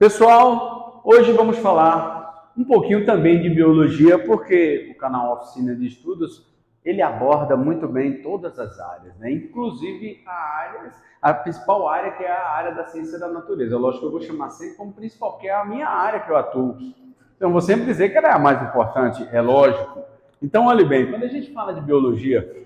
Pessoal, hoje vamos falar um pouquinho também de biologia, porque o canal Oficina de Estudos, ele aborda muito bem todas as áreas, né? Inclusive a principal área, que é a área da ciência da natureza. Lógico que eu vou chamar sempre como principal, porque é a minha área que eu atuo. Então, eu vou sempre dizer que ela é a mais importante, é lógico. Então, olhe bem, quando a gente fala de biologia,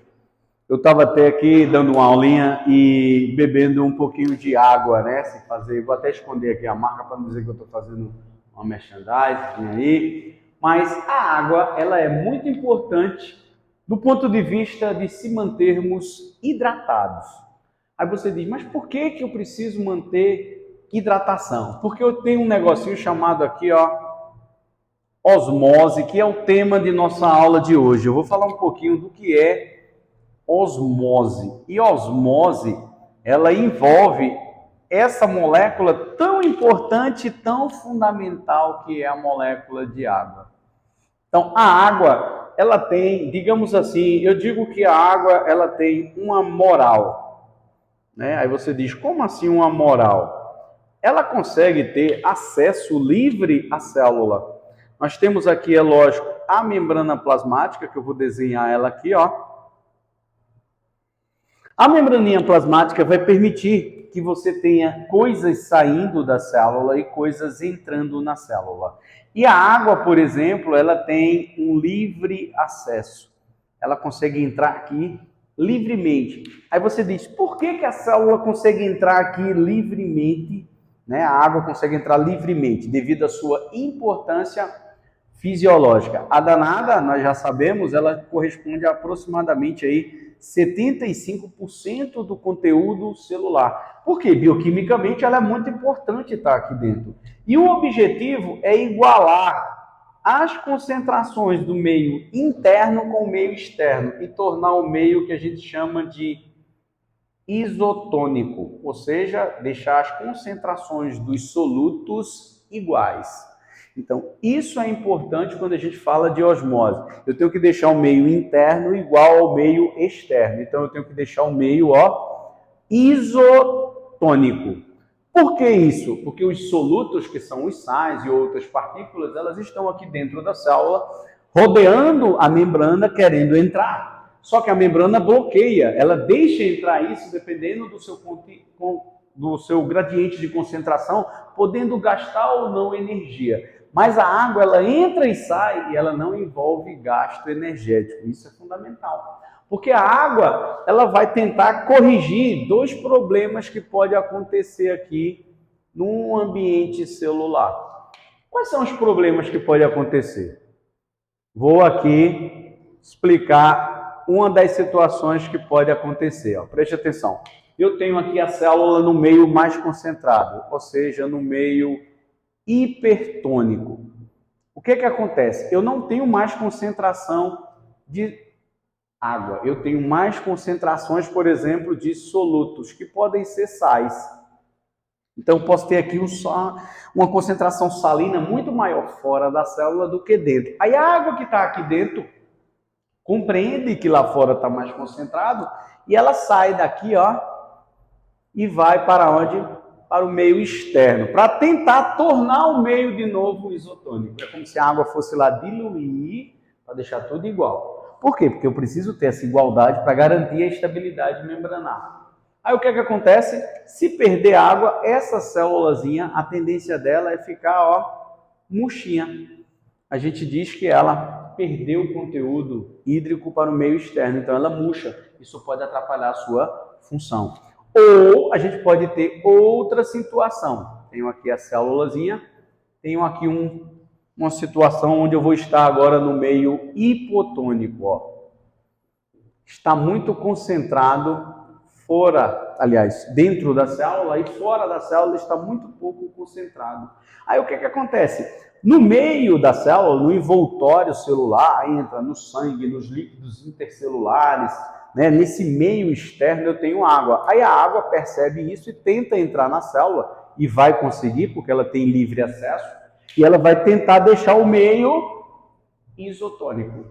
eu estava até aqui dando uma aulinha e bebendo um pouquinho de água, né? Sem fazer, vou até esconder aqui a marca para não dizer que eu estou fazendo uma merchandising aí. Mas a água, ela é muito importante do ponto de vista de se mantermos hidratados. Aí você diz, mas por que eu preciso manter hidratação? Porque eu tenho um negocinho chamado aqui, ó, osmose, que é o tema de nossa aula de hoje. Eu vou falar um pouquinho do que é osmose. E osmose, ela envolve essa molécula tão importante, tão fundamental que é a molécula de água. Então, a água, ela tem, digamos assim, eu digo que a água, ela tem uma moral, né? Aí você diz, como assim uma moral? Ela consegue ter acesso livre à célula. Nós temos aqui, é lógico, a membrana plasmática, que eu vou desenhar ela aqui, ó. A membraninha plasmática vai permitir que você tenha coisas saindo da célula e coisas entrando na célula. E a água, por exemplo, ela tem um livre acesso. Ela consegue entrar aqui livremente. Aí você diz, por que a célula consegue entrar aqui livremente? Né? A água consegue entrar livremente, devido à sua importância fisiológica. A danada, nós já sabemos, ela corresponde a aproximadamente aí 75% do conteúdo celular. Porque bioquimicamente ela é muito importante estar aqui dentro. E o objetivo é igualar as concentrações do meio interno com o meio externo e tornar o meio que a gente chama de isotônico, ou seja, deixar as concentrações dos solutos iguais. Então, isso é importante quando a gente fala de osmose. Eu tenho que deixar o meio interno igual ao meio externo. Então, eu tenho que deixar o meio, ó, isotônico. Por que isso? Porque os solutos, que são os sais e outras partículas, elas estão aqui dentro da célula, rodeando a membrana, querendo entrar. Só que a membrana bloqueia, ela deixa entrar isso dependendo do seu gradiente de concentração, podendo gastar ou não energia. Mas a água, ela entra e sai e ela não envolve gasto energético. Isso é fundamental. Porque a água, ela vai tentar corrigir dois problemas que podem acontecer aqui num ambiente celular. Quais são os problemas que podem acontecer? Vou aqui explicar uma das situações que pode acontecer. Ó. Preste atenção. Eu tenho aqui a célula no meio mais concentrado, ou seja, no meio hipertônico. O que acontece? Eu não tenho mais concentração de água. Eu tenho mais concentrações, por exemplo, de solutos, que podem ser sais. Então, eu posso ter aqui uma concentração salina muito maior fora da célula do que dentro. Aí a água que está aqui dentro compreende que lá fora está mais concentrado e ela sai daqui, ó, e vai para onde? Para o meio externo, para tentar tornar o meio de novo isotônico. É como se a água fosse lá diluir para deixar tudo igual. Por quê? Porque eu preciso ter essa igualdade para garantir a estabilidade membranar. Aí o que acontece? Se perder água, essa célulazinha, a tendência dela é ficar, ó, murchinha. A gente diz que ela perdeu o conteúdo hídrico para o meio externo, então ela murcha. Isso pode atrapalhar a sua função. Ou a gente pode ter outra situação. Tenho aqui a célulazinha, tenho aqui uma situação onde eu vou estar agora no meio hipotônico. Ó. Está muito concentrado fora, aliás, dentro da célula, e fora da célula está muito pouco concentrado. Aí o que acontece? No meio da célula, no envoltório celular, entra no sangue, nos líquidos intercelulares, né? Nesse meio externo eu tenho água. Aí a água percebe isso e tenta entrar na célula, e vai conseguir, porque ela tem livre acesso, e ela vai tentar deixar o meio isotônico.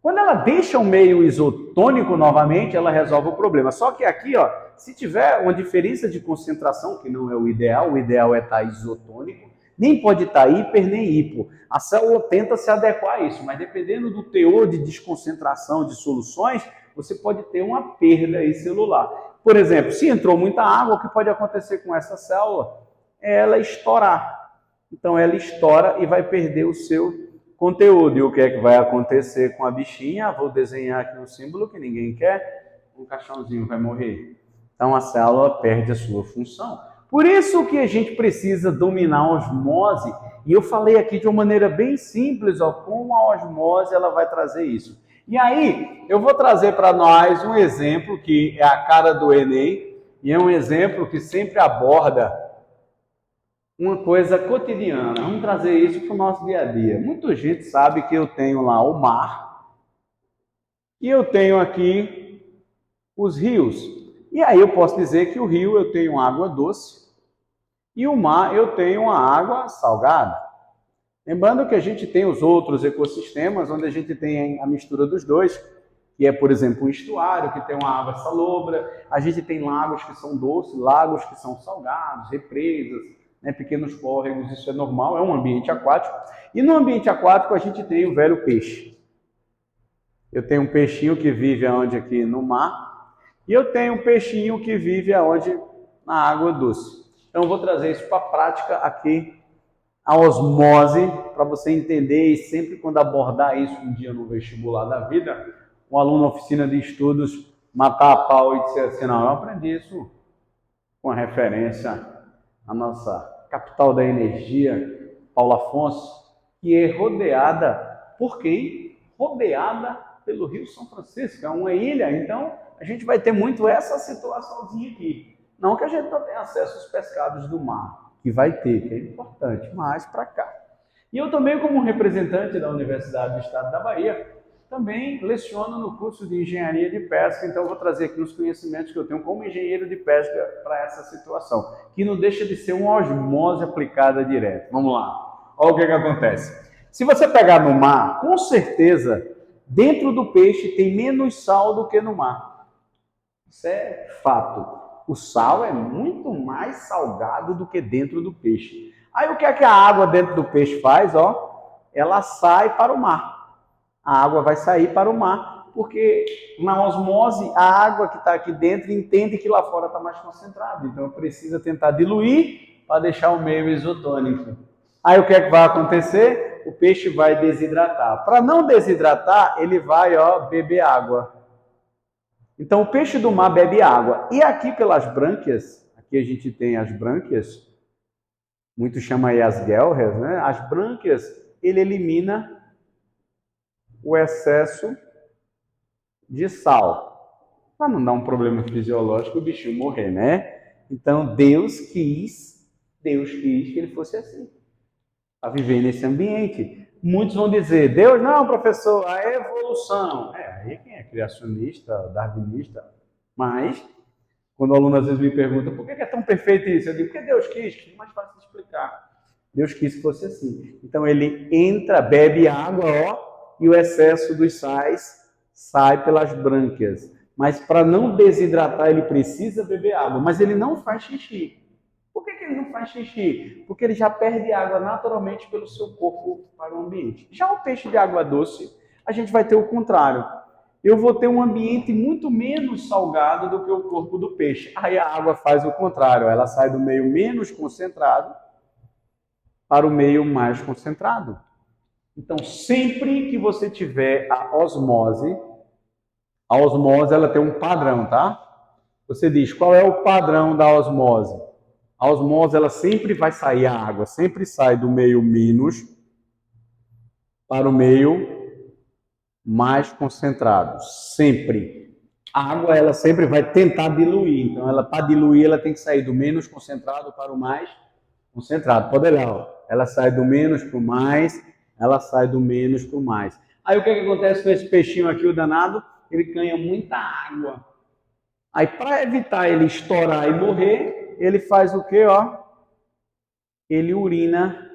Quando ela deixa o meio isotônico novamente, ela resolve o problema. Só que aqui, ó, se tiver uma diferença de concentração, que não é o ideal é estar isotônico, Nem pode estar hiper nem hipo. A célula tenta se adequar a isso, mas dependendo do teor de desconcentração de soluções, você pode ter uma perda aí celular. Por exemplo, se entrou muita água, o que pode acontecer com essa célula? É ela estourar. Então ela estoura e vai perder o seu conteúdo. E o que é que vai acontecer com a bichinha? Vou desenhar aqui um símbolo que ninguém quer. Um caixãozinho vai morrer. Então a célula perde a sua função. Por isso que a gente precisa dominar a osmose. E eu falei aqui de uma maneira bem simples, ó, como a osmose ela vai trazer isso. E aí, eu vou trazer para nós um exemplo que é a cara do Enem, e é um exemplo que sempre aborda uma coisa cotidiana. Vamos trazer isso para o nosso dia a dia. Muita gente sabe que eu tenho lá o mar e eu tenho aqui os rios. E aí eu posso dizer que o rio eu tenho água doce e o mar eu tenho a água salgada. Lembrando que a gente tem os outros ecossistemas onde a gente tem a mistura dos dois, que é, por exemplo, o estuário, que tem uma água salobra. A gente tem lagos que são doces, lagos que são salgados, represas, né, pequenos córregos, isso é normal, é um ambiente aquático. E no ambiente aquático a gente tem o velho peixe. Eu tenho um peixinho que vive aonde aqui no mar, e eu tenho um peixinho que vive aonde na água doce. Então eu vou trazer isso para a prática aqui, a osmose, para você entender, e sempre quando abordar isso um dia no vestibular da vida, um aluno na oficina de estudos matar a pau e dizer assim, não, eu aprendi isso com a referência à nossa capital da energia, Paulo Afonso, que é rodeada por quem? Rodeada pelo Rio São Francisco, é uma ilha, então a gente vai ter muito essa situaçãozinha aqui. Não que a gente não tenha acesso aos pescados do mar, que vai ter, que é importante, mas para cá. E eu também, como representante da Universidade do Estado da Bahia, também leciono no curso de Engenharia de Pesca, então eu vou trazer aqui os conhecimentos que eu tenho como engenheiro de pesca para essa situação, que não deixa de ser uma osmose aplicada direto. Vamos lá, olha o que acontece. Se você pegar no mar, com certeza, dentro do peixe tem menos sal do que no mar. Isso é fato. O sal é muito mais salgado do que dentro do peixe. Aí o que é que a água dentro do peixe faz? Ó, ela sai para o mar. A água vai sair para o mar, porque na osmose a água que está aqui dentro entende que lá fora está mais concentrado. Então precisa tentar diluir para deixar o meio isotônico. Aí o que é que vai acontecer? O peixe vai desidratar. Para não desidratar, ele vai beber água. Então o peixe do mar bebe água. E aqui pelas brânquias, aqui a gente tem as brânquias, muitos chamam aí as guelras, né? As brânquias, ele elimina o excesso de sal, para não dar um problema fisiológico, o bichinho morrer, né? Então Deus quis que ele fosse assim, para viver nesse ambiente. Muitos vão dizer, Deus não, professor, a evolução. Aí quem é criacionista, darwinista, mas quando o aluno às vezes me pergunta, por que é tão perfeito isso? Eu digo, porque Deus quis, que é mais fácil de explicar. Deus quis que fosse assim. Então ele entra, bebe água, e o excesso dos sais sai pelas brânquias. Mas para não desidratar, ele precisa beber água. Mas ele não faz xixi. Por que ele não faz xixi? Porque ele já perde água naturalmente pelo seu corpo para o ambiente. Já o peixe de água doce, a gente vai ter o contrário. Eu vou ter um ambiente muito menos salgado do que o corpo do peixe. Aí a água faz o contrário. Ela sai do meio menos concentrado para o meio mais concentrado. Então, sempre que você tiver a osmose ela tem um padrão, tá? Você diz, qual é o padrão da osmose? A osmose, ela sempre vai sair, a água sempre sai do meio menos para o meio mais concentrado. Sempre. A água, ela sempre vai tentar diluir. Então, para diluir, ela tem que sair do menos concentrado para o mais concentrado. Pode olhar, ó. Ela sai do menos para o mais, ela sai do menos para o mais. Aí o que acontece com esse peixinho aqui, o danado? Ele ganha muita água. Aí para evitar ele estourar e morrer, ele faz o quê? Ele urina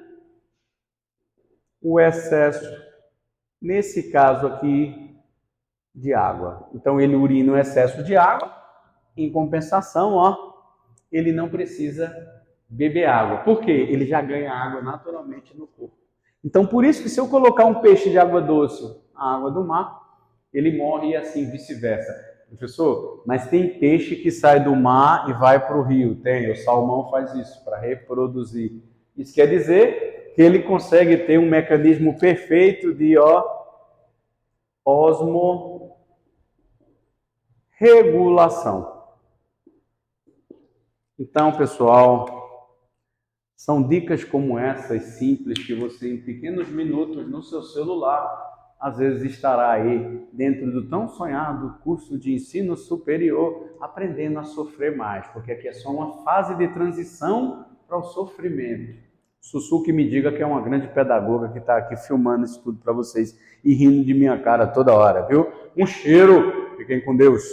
o excesso, nesse caso aqui, de água. Então ele urina o excesso de água, em compensação, ele não precisa beber água. Por quê? Ele já ganha água naturalmente no corpo. Então, por isso que se eu colocar um peixe de água doce na água do mar, ele morre e assim vice-versa. Professor, mas tem peixe que sai do mar e vai para o rio. Tem, o salmão faz isso para reproduzir. Isso quer dizer que ele consegue ter um mecanismo perfeito de osmorregulação. Então, pessoal, são dicas como essas, simples, que você, em pequenos minutos no seu celular, às vezes estará aí dentro do tão sonhado curso de ensino superior, aprendendo a sofrer mais, porque aqui é só uma fase de transição para o sofrimento. Sussu que me diga que é uma grande pedagoga que está aqui filmando isso tudo para vocês e rindo de minha cara toda hora, viu? Um cheiro, fiquem com Deus.